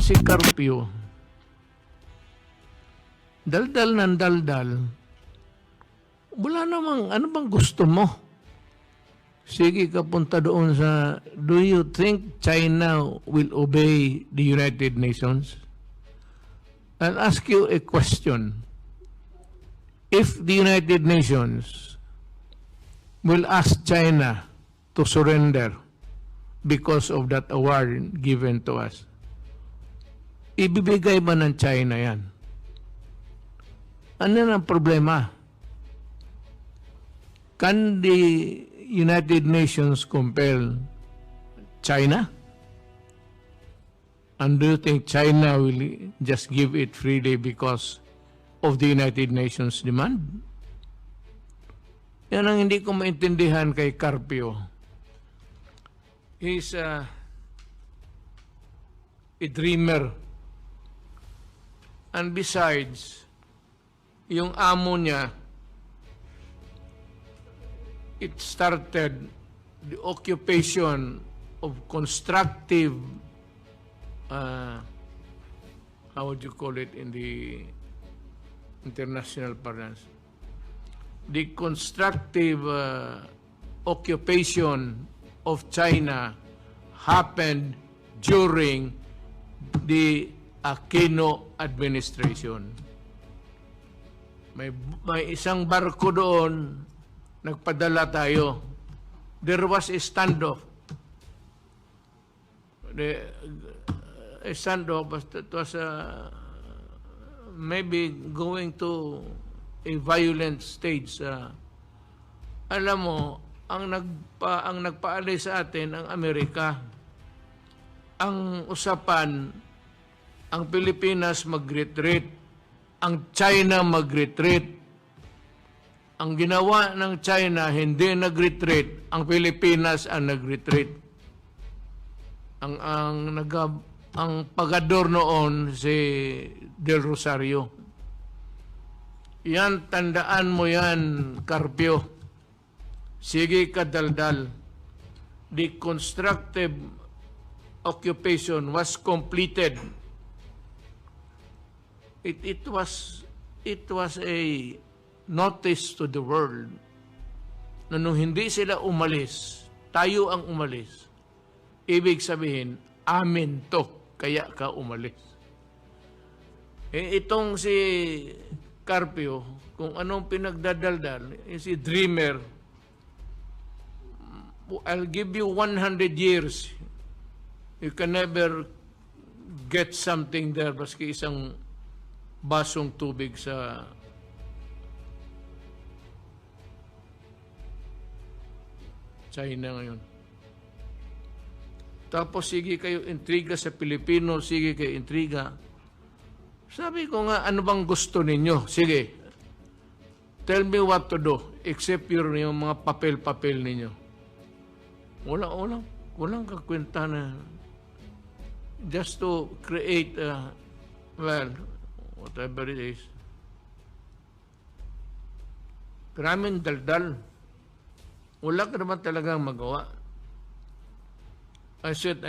itong si CARPIO, daldal ng daldal, wala namang, ano bang gusto mo? Sige ka punta doon sa, do you think China will obey the United Nations? I'll ask you a question. If the United Nations will ask China to surrender because of that award given to us, ibibigay ba ng China yan? Ano ang problema? Can the United Nations compel China? And do you think China will just give it freely because of the United Nations demand? Yan ang hindi ko maintindihan kay CARPIO. He's a dreamer. And besides, yung amo niya, it started the occupation of constructive, how would you call it in the international parlance? The constructive occupation of China happened during the Aquino administration. May isang barko doon, nagpadala tayo. There was a standoff. A standoff, it was maybe going to a violent stage. Alam mo, ang nagpaalis sa atin ang Amerika. Ang usapan, ang Pilipinas mag-retreat, ang China mag-retreat. Ang ginawa ng China, hindi nag-retreat, ang Pilipinas ang nag-retreat. Ang pagador noon si Del Rosario. Yan, tandaan mo yan, CARPIO. Sige ka daldal. The constructive occupation was completed. It was a notice to the world na nung hindi sila umalis, tayo ang umalis. Ibig sabihin, amin to, kaya ka umalis. Itong si CARPIO, kung anong pinagdadaldal, si dreamer, I'll give you 100 years. You can never get something there, baski isang basong tubig sa China ngayon. Tapos sige kayo intriga sa Pilipino, sige kayo intriga. Sabi ko nga, ano bang gusto ninyo? Sige, tell me what to do, except yung mga papel-papel ninyo. Walang kakwenta na just to create, well, whatever it is. Maraming daldal. Wala ka naman talagang magawa. I said,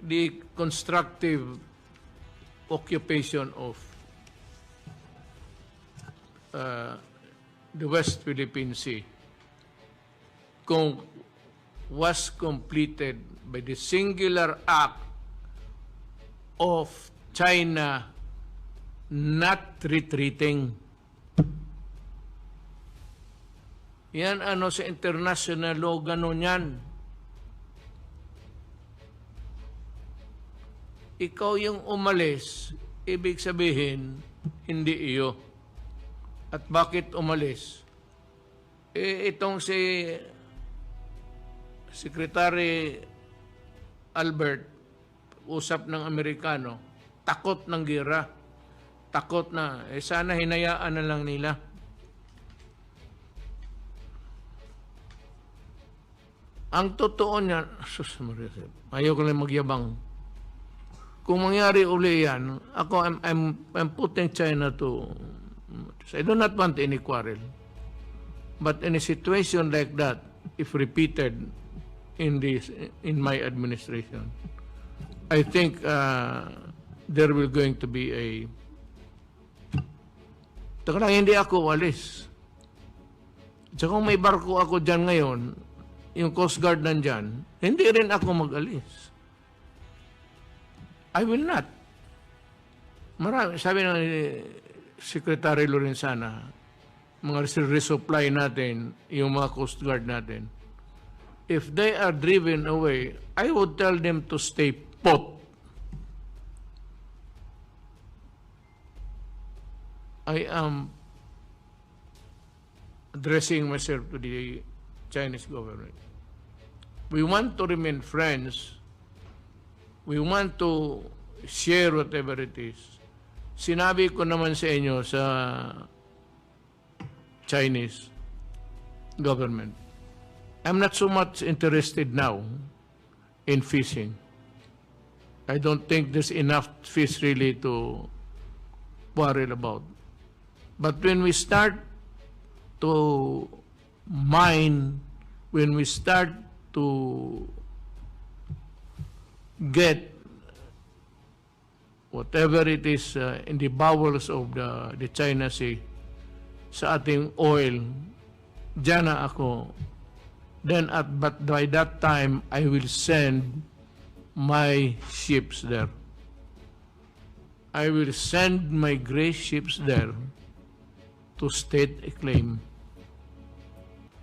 the constructive occupation of the West Philippine Sea was completed by the singular act of China not retreating. Yan ano sa international law, gano'n yan. Ikaw yung umalis, ibig sabihin, hindi iyo. At bakit umalis? Itong si Secretary Albert, usap ng Amerikano, takot ng gera. Takot na. Sana hinayaan na lang nila. Ang totoo niyan, ayaw ko lang magyabang. Kung mangyari uli yan, ako, I'm putting China to, I do not want any quarrel. But in a situation like that, if repeated in my administration, I think there will going to be a... Taka lang, hindi ako walis. Tsaka kung may barko ako dyan ngayon, yung Coast Guard nandyan, hindi rin ako mag-alis. I will not. Marami, sabi ng Secretary Lorenzana, mga resupply natin, yung mga Coast Guard natin, if they are driven away, I would tell them to stay put. I am addressing myself to the Chinese government. We want to remain friends. We want to share whatever it is. Sinabi ko naman sa inyo sa Chinese government, I'm not so much interested now in fishing. I don't think there's enough fish really to worry about. But when we start to mine, when we start to get whatever it is in the bowels of the China Sea, sa ating oil, dyan na ako. Then but by that time, I will send my ships there. I will send my gray ships there to state a claim.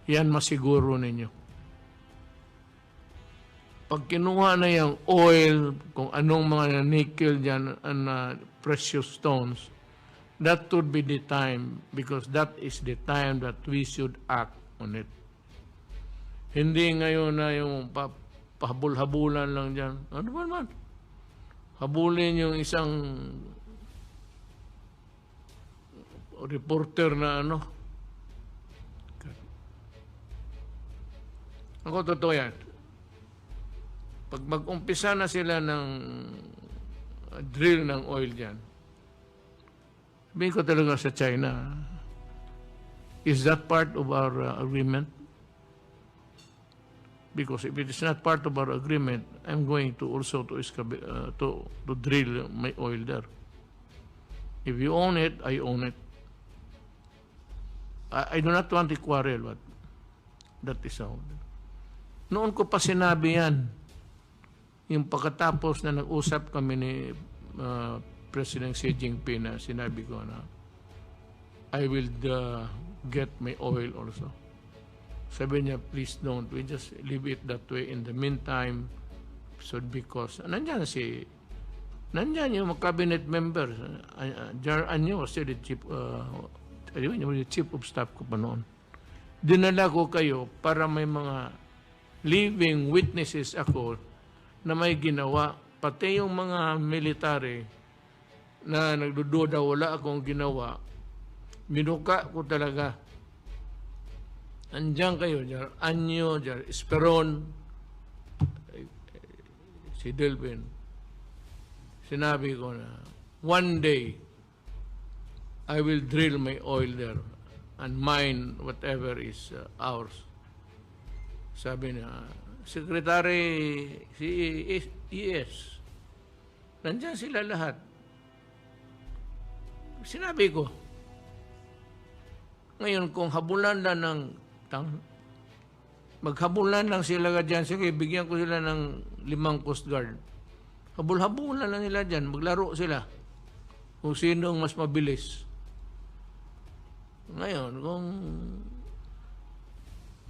Yan masiguro ninyo. Pag kinuha na yung oil, kung anong mga nickel dyan, precious stones, that would be the time, because that is the time that we should act on it. Hindi ngayon na yung pahabol-habulan lang dyan. Ano ba naman? Habulin yung isang reporter na ano. Ako, totoo yan. Pag mag-umpisa na sila ng drill ng oil dyan, sabihin ko talaga sa China, is that part of our agreement? Because if it is not part of our agreement, I'm going to also to drill my oil there. If you own it, I own it. I do not want to quarrel, but that is how. Noon ko pa sinabi yan. Yung pagkatapos na nag-usap kami ni President Xi Jinping, na sinabi ko na I will get my oil also. Sabi niya, please don't. We just leave it that way. In the meantime, so because nandyan yung mga cabinet members. Anyo, kasi the chief of staff ko pa noon. Dinala ko kayo para may mga living witnesses ako na may ginawa. Pati yung mga military na nagdududa, wala akong ginawa. Minuka ko talaga. Andiyan kayo, dyan, Anyo, dyan, Esperon, si Delvin. Sinabi ko na, one day, I will drill my oil there and mine whatever is ours. Sabi na, Secretary, si ES, nandiyan sila lahat. Sinabi ko, ngayon kung habulan na ng maghabulan lang sila dyan, sige, bigyan ko sila ng 5 Coast Guard. Habul-habulan lang nila dyan, maglaro sila. Kung sino ang mas mabilis. Ngayon, kung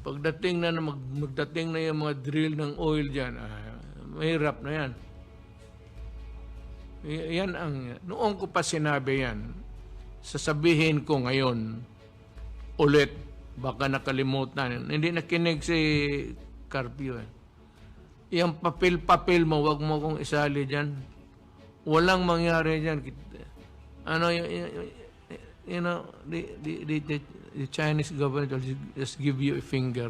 pagdating na magdating na yung mga drill ng oil dyan, mahirap na yan. Yan ang, noong ko pa sinabi yan, sasabihin ko ngayon, ulit, baka nakalimutan. Hindi nakinig si CARPIO. Yung papel-papel mo, wag mo kong isali dyan. Walang mangyari dyan. Ano, you know, the Chinese government will just give you a finger.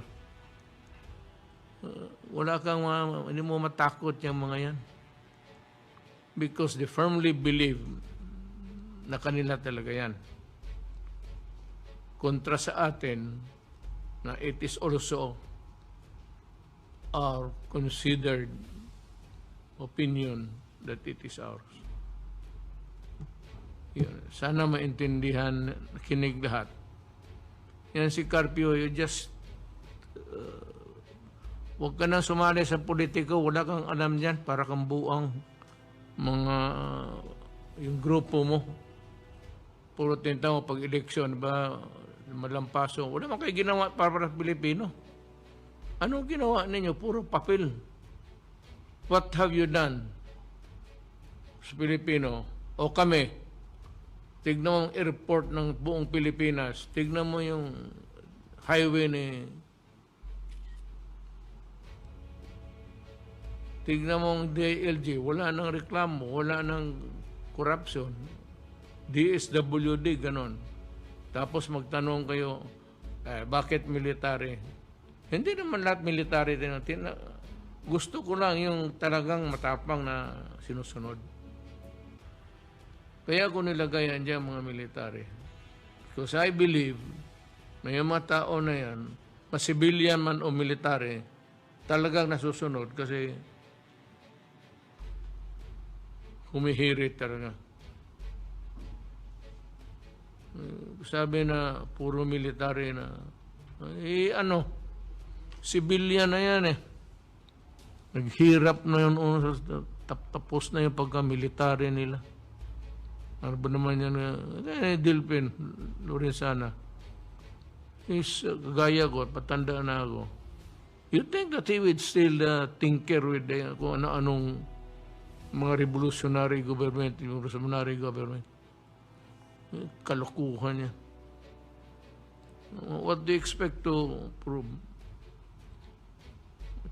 Wala kang, hindi mo matakot yung mga yan. Because they firmly believe na kanila talaga yan. Kontra sa atin na it is also are considered opinion that it is ours. Yun. Sana maintindihan, kinig lahat. Yan si CARPIO, you just huwag ka nang sumali sa politiko, wala kang alam dyan, para kang buang mga yung grupo mo. Puro tinta mo pag-eleksyon, ba, malampaso. Wala man kayo ginawa para sa Pilipino. Anong ginawa ninyo? Puro papel. What have you done sa Pilipino? O kami, tignan mo ang airport ng buong Pilipinas, tignan mo yung highway tignan mo ang DLG, wala nang reklamo, wala nang corruption. DSWD, ganon. Tapos magtanong kayo, bakit military? Hindi naman lahat military. Gusto ko lang yung talagang matapang na sinusunod. Kaya ko nilagayan dyan mga military. Because I believe, may mga tao na yan, mas civilian man o military, talagang nasusunod kasi humihirit talaga. Sabi na puro military na, civilian na yan eh. Naghirap na yun, tapos na yung pagka-military nila. Ano ba naman yan? Dilpin, Lorenzana. Gaya ko, patanda na ako. You think that he would still tinker with kung ano-anong mga revolutionary government, yung revolutionary government? Kalokohan niya. What do you expect to prove?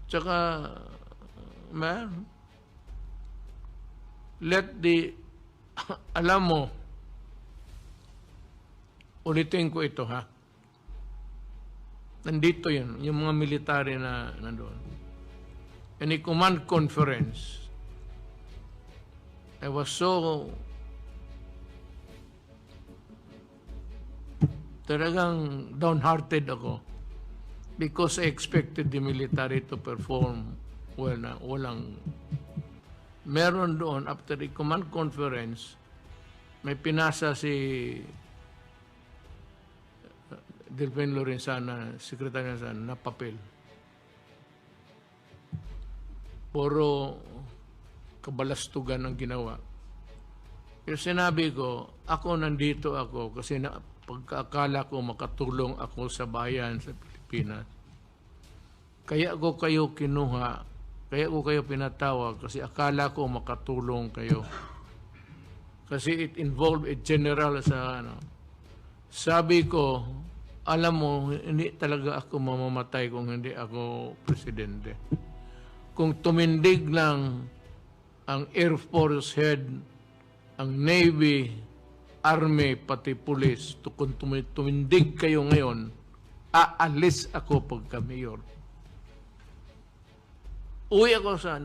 Tsaka, man, alam mo, ulitin ko ito ha. Nandito yun, yung mga military na nandoon. In a command conference, I was so talagang downhearted ako because I expected the military to perform well na walang meron doon after the command conference may pinasa si Delphine Lorenzana, Secretary na papel. Puro kabalastugan ang ginawa. Yung sinabi ko, ako nandito ako kasi pagkaakala ko makatulong ako sa bayan sa Pilipinas. Kaya ko kayo kinuha, kaya ko kayo pinatawag kasi akala ko makatulong kayo. Kasi it involved a general sa Sabi ko, alam mo, hindi talaga ako mamamatay kung hindi ako presidente. Kung tumindig lang ang Air Force Head, ang Navy, Army, pati Police, kung tumindig kayo ngayon, aalis ako pagka-mayor. Uwi ako sa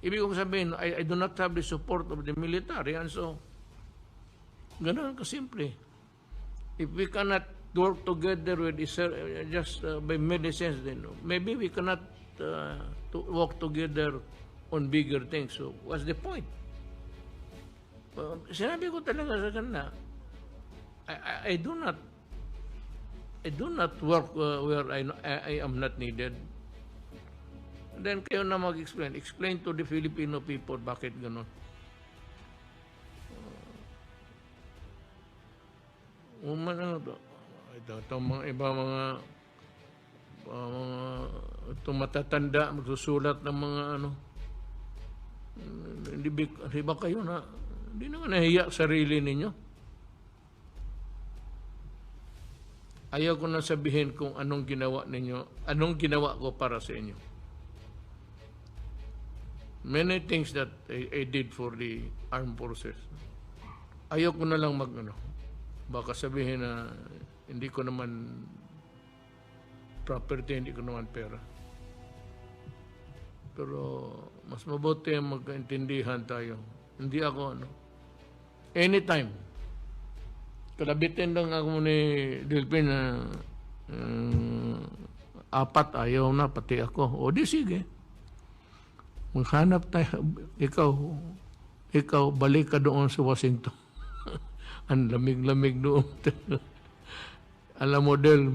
ibig kong sabihin, I do not have the support of the military, and so, ganoon kasimple. If we cannot work together with just by medicines, then maybe we cannot work together on bigger things. So, what's the point? Sinabi ko talaga sa kanila, I do not work where I am not needed. And then kayo na mag-explain. Explain to the Filipino people bakit gano'n. Ito mga iba mga matatanda magsusulat ng mga hindi ba kayo na hindi naman nahiya sarili ninyo. Ayaw ko na sabihin kung anong ginawa ninyo, anong ginawa ko para sa inyo. Many things that I did for the armed forces. Ayaw ko na lang baka sabihin na hindi ko naman property, hindi ko naman pera. Pero mas mabuti magkaintindihan tayo. Hindi ako anytime. Kalabitin lang ako ni Delphine na 4 ayaw na, pati ako. O di sige. Maghanap tayo. Ikaw, balik ka doon sa Washington. Ang lamig-lamig doon. Alam mo, Del,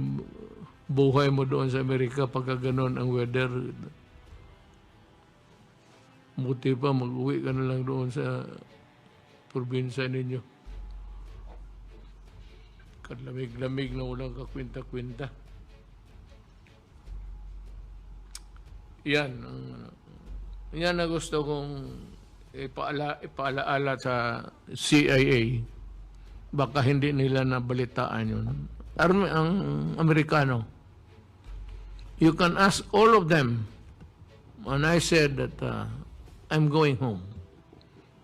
buhay mo doon sa Amerika pagka ganon ang weather. Buti pa, mag-uwi ka na lang doon sa probinsya ninyo. Kalamig-lamig na walang kakwinta-kwinta. Yan na gusto kong ipaalaala sa CIA. Baka hindi nila nabalitaan yun. Ang Amerikano, you can ask all of them. And I said that I'm going home.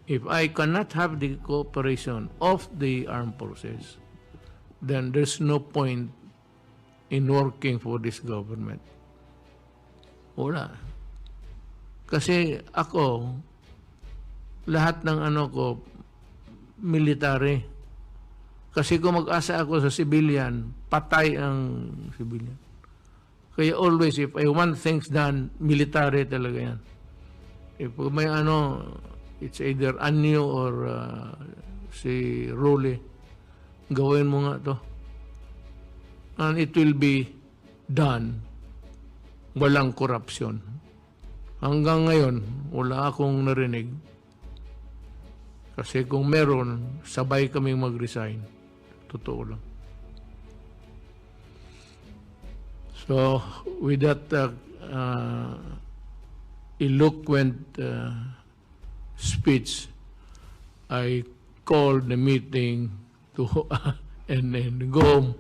If I cannot have the cooperation of the armed forces, then there's no point in working for this government. Wala. Kasi ako, lahat ng ko, military. Kasi kung mag-asa ako sa civilian, patay ang civilian. Kaya always, if I want things done, military talaga yan. If may it's either Anyo or si Role, gawin mo nga to. And it will be done. Walang korupsyon. Hanggang ngayon, wala akong narinig. Kasi kung meron, sabay kaming mag-resign. Totoo lang. So, with that eloquent speech, I called the meeting to and go home.